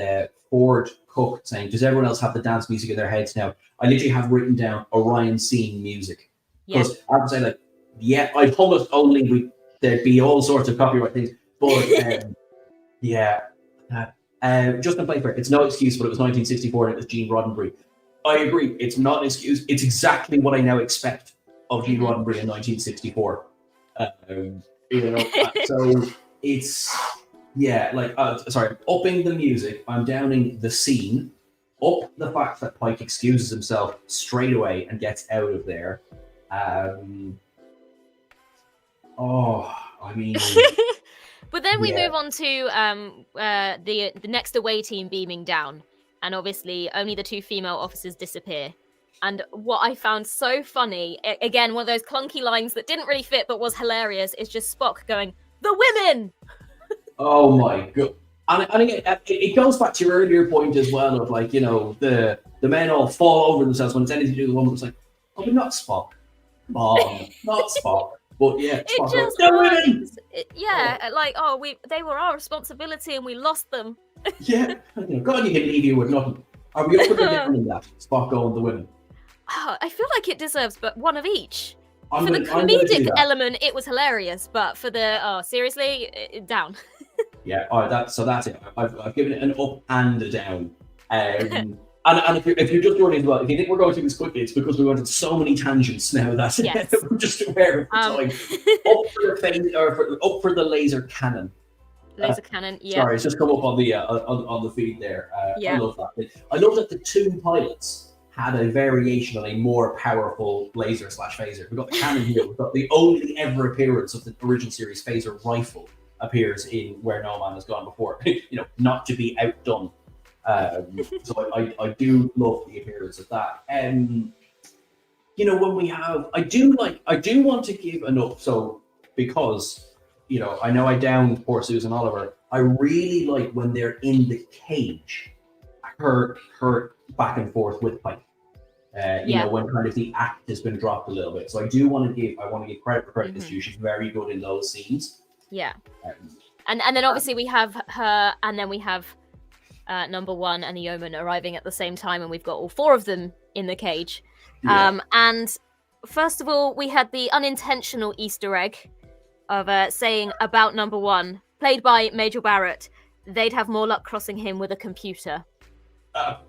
Ford Cook saying, does everyone else have the dance music in their heads now? I literally have written down Orion scene music. Because I would say, like, yeah, I'd hum it only there'd be all sorts of copyright things. But yeah. Just to play fair, it's no excuse, but it was 1964 and it was Gene Roddenberry. I agree. It's not an excuse. It's exactly what I now expect of Gene Roddenberry in 1964. So it's upping the music. I'm downing the scene, up the fact that Pike excuses himself straight away and gets out of there. But then we move on to the next away team beaming down, and obviously only the 2 female officers disappear. And what I found so funny, again, one of those clunky lines that didn't really fit but was hilarious, is just Spock going, "The women!" Oh my god. And again, it goes back to your earlier point as well of, like, the men all fall over themselves when it's anything to do with the woman. It's like, oh, but not Spock. Come on, not Spock. But yeah, Spock goes, "The women!" They were our responsibility and we lost them. Yeah, God, you can leave you with nothing. Are we up or down in that? Spock going, "The women." I feel like it deserves but one of each. For the comedic element, it was hilarious, but for the seriously, down. Yeah, all right, that's it. I've given it an up and a down. And if you're just joining as well, if you think we're going through this quickly, it's because we went on so many tangents now that we're just aware of the time. Up for the laser cannon. Laser cannon, yeah. Sorry, it's just come up on the feed there. I love that. I love that the 2 pilots had a variation on a more powerful laser / phaser. We've got the cannon here. We've got the only ever appearance of the original series phaser rifle appears in Where No Man Has Gone Before. Not to be outdone. So I do love the appearance of that. When we have, I do want to give an up. So because I know I downed poor Susan Oliver. I really like when they're in the cage, her back and forth with Pike. When kind of the act has been dropped a little bit. So I want to give credit for credit is due. She's very good in those scenes. Yeah. And then obviously we have her, and then we have number 1 and the Yeoman arriving at the same time, and we've got all 4 of them in the cage. Yeah. And first of all, we had the unintentional Easter egg of saying about number 1, played by Major Barrett, they'd have more luck crossing him with a computer. That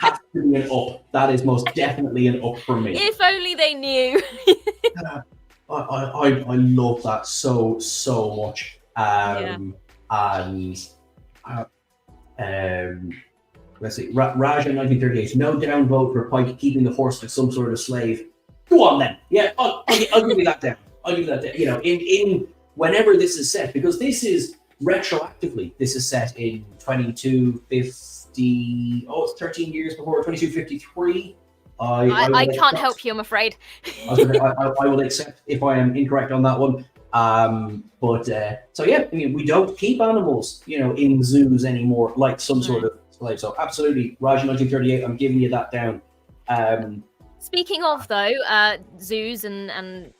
has to be an up. That is most definitely an up for me. If only they knew. I love that so much. Let's see. Raja 1938. No downvote for Pike keeping the horse like some sort of slave. Go on then. Yeah, I'll give you that down. I'll give you that down. In whenever this is set, because this is retroactively. This is set in 2250. It's 13 years before 2253. I can't help you, I'm afraid. I will accept if I am incorrect on that one. We don't keep animals, in zoos anymore, like some sort of slave. So absolutely, Raj 1938. I'm giving you that down. Speaking of though, zoos and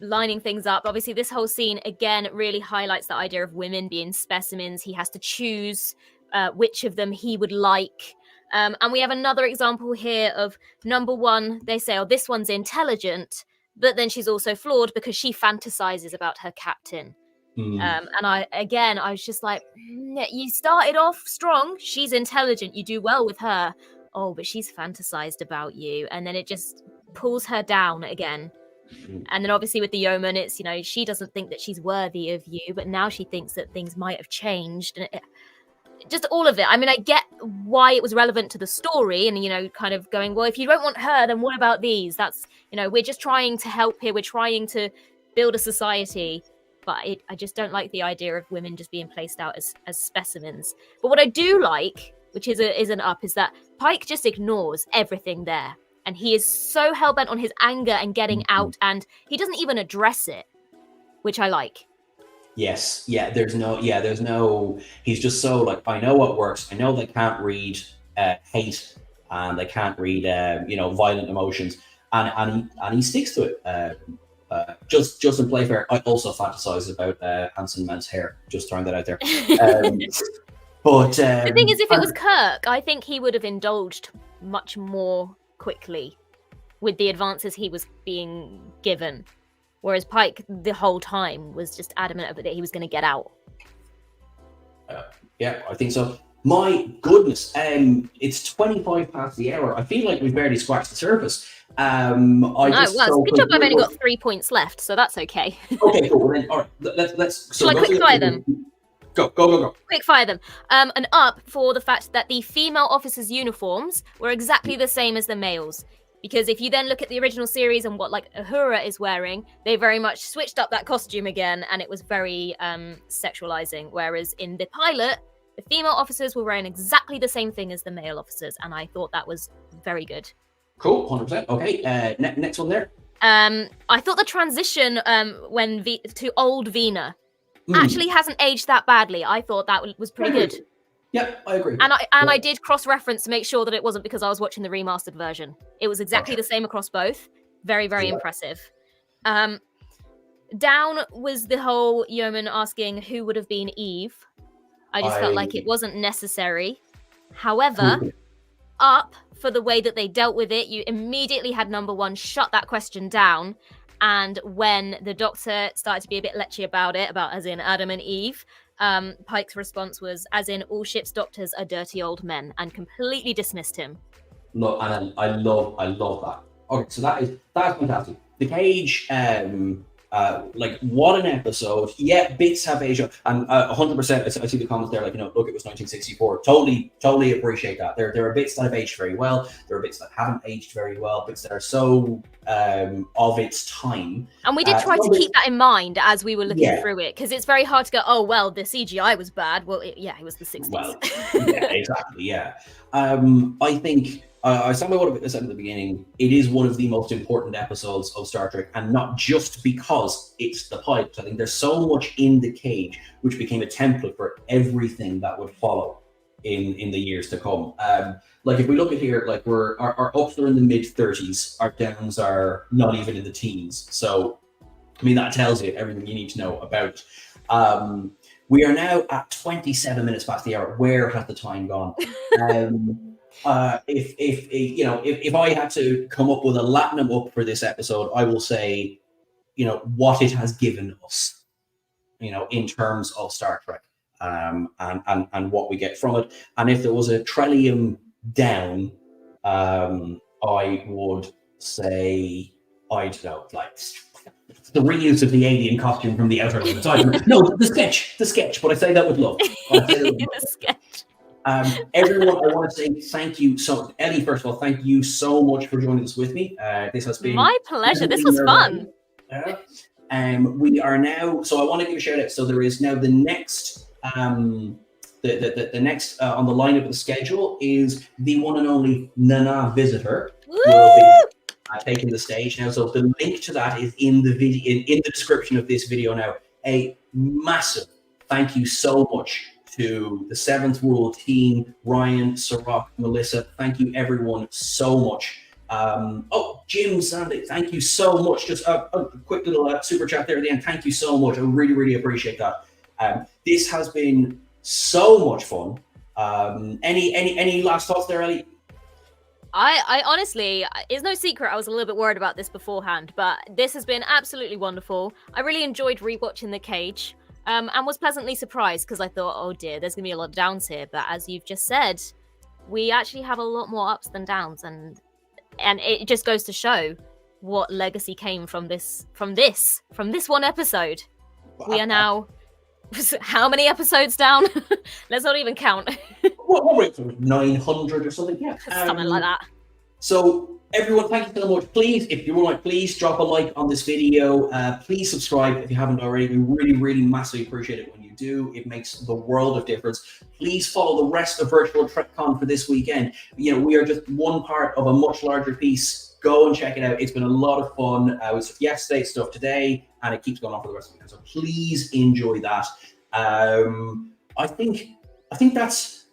lining things up. Obviously, this whole scene again really highlights the idea of women being specimens. He has to choose which of them he would like. And we have another example here of number 1. They say, oh, this one's intelligent, but then she's also flawed because she fantasizes about her captain. And I was just like, you started off strong. She's intelligent. You do well with her. Oh, but she's fantasized about you. And then it just pulls her down again. And then obviously with the Yeoman, it's, she doesn't think that she's worthy of you, but now she thinks that things might have changed. And just all of it. I mean, I get why it was relevant to the story and, kind of going, well, if you don't want her, then what about these? That's, we're just trying to help here. We're trying to build a society. but I just don't like the idea of women just being placed out as specimens. But what I do like, which is an up, is that Pike just ignores everything there. And he is so hell-bent on his anger and getting out, and he doesn't even address it, which I like. Yes, there's no, he's just so like, I know what works. I know they can't read hate, and they can't read, violent emotions. And he sticks to it. Just in Playfair, I also fantasize about Hanson Man's hair. Just throwing that out there. But the thing is, if it was Kirk, I think he would have indulged much more quickly with the advances he was being given, whereas Pike the whole time was just adamant that he was going to get out. Yeah, I think so. My goodness, it's 25 past the hour. I feel like we've barely scratched the surface. Good job. I've only got 3 points left, so that's okay. Okay, cool. Well, then, all right, let's. Shall I quick fire them? Go. Quick fire them. An up for the fact that the female officers' uniforms were exactly the same as the males. Because if you then look at the original series and what like Uhura is wearing, they very much switched up that costume again, and it was very sexualizing. Whereas in the pilot, the female officers were wearing exactly the same thing as the male officers, and I thought that was very good. Cool, 100%. Okay, next one there. I thought the transition to old Vina actually hasn't aged that badly. I thought that was pretty good. Yeah, I agree. And I did cross-reference to make sure that it wasn't because I was watching the remastered version. It was exactly the same across both. Very, very impressive. Down was the whole yeoman asking who would have been Eve. I just felt like it wasn't necessary. However, up for the way that they dealt with it. You immediately had number one shut that question down. And when the doctor started to be a bit lechy about it, about as in Adam and Eve, Pike's response was, as in, all ship's doctors are dirty old men, and completely dismissed him. Look, and I love that. Okay, so that's fantastic. The Cage, what an episode. Yeah, bits have aged up, and 100%. I see the comments there, look, it was 1964. Totally appreciate that. There are bits that have aged very well. There are bits that haven't aged very well. Bits that are so of its time. And we did try to keep that in mind as we were looking through it, because it's very hard to go, oh well, the CGI was bad. Well, it was the 60s. Well, yeah, exactly. Yeah, I think. I stand by what I said at the beginning. It is one of the most important episodes of Star Trek, and not just because it's the pilot. I think there's so much in the Cage, which became a template for everything that would follow in the years to come. If we look at here, our ups are in the mid-30s, our downs are not even in the teens. So, I mean, that tells you everything you need to know about it. We are now at 27 minutes past the hour. Where has the time gone? If I had to come up with a latinum up for this episode, I will say, what it has given us, in terms of Star Trek, and what we get from it. And if there was a trillium down, I would say, I don't know, the reuse of the alien costume from the Outer Limits. No, the sketch, but I say that with love. The sketch. Everyone, I want to say thank you. So, Ellie, first of all, thank you so much for joining us with me. This has been my pleasure. This was fun. We are now. So, I want to give a shout out. So, there is now the next, the next on the lineup of the schedule is the one and only Nana Visitor. Woo! Will be taking the stage now. So, the link to that is in the video, in the description of this video. Now, a massive thank you so much to the Seventh World team, Ryan, Sirach, Melissa. Thank you, everyone, so much. Jim, Sandy, thank you so much. Just a quick little super chat there at the end. Thank you so much. I really, really appreciate that. This has been so much fun. Any last thoughts there, Ellie? I honestly, it's no secret I was a little bit worried about this beforehand, but this has been absolutely wonderful. I really enjoyed rewatching The Cage. And was pleasantly surprised because I thought, oh dear, there's going to be a lot of downs here. But as you've just said, we actually have a lot more ups than downs. And it just goes to show what legacy came from this one episode. Wow. We are now, how many episodes down? Let's not even count. What 900 or something? Yeah. Something like that. So everyone, thank you so much. Please, if you want, please drop a like on this video. Please subscribe if you haven't already. We really, really massively appreciate it when you do. It makes the world of difference. Please follow the rest of Virtual TrekCon for this weekend. You know, we are just one part of a much larger piece. Go and check it out. It's been a lot of fun. It was yesterday, stuff today, and it keeps going on for the rest of the weekend. So please enjoy that. I think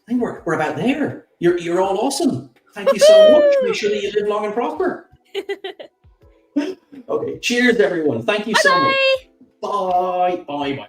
we're about there. You're all awesome. Thank you so much. Make sure that you live long and prosper. Okay. Cheers, everyone. Thank you so much. Bye. Bye. Bye.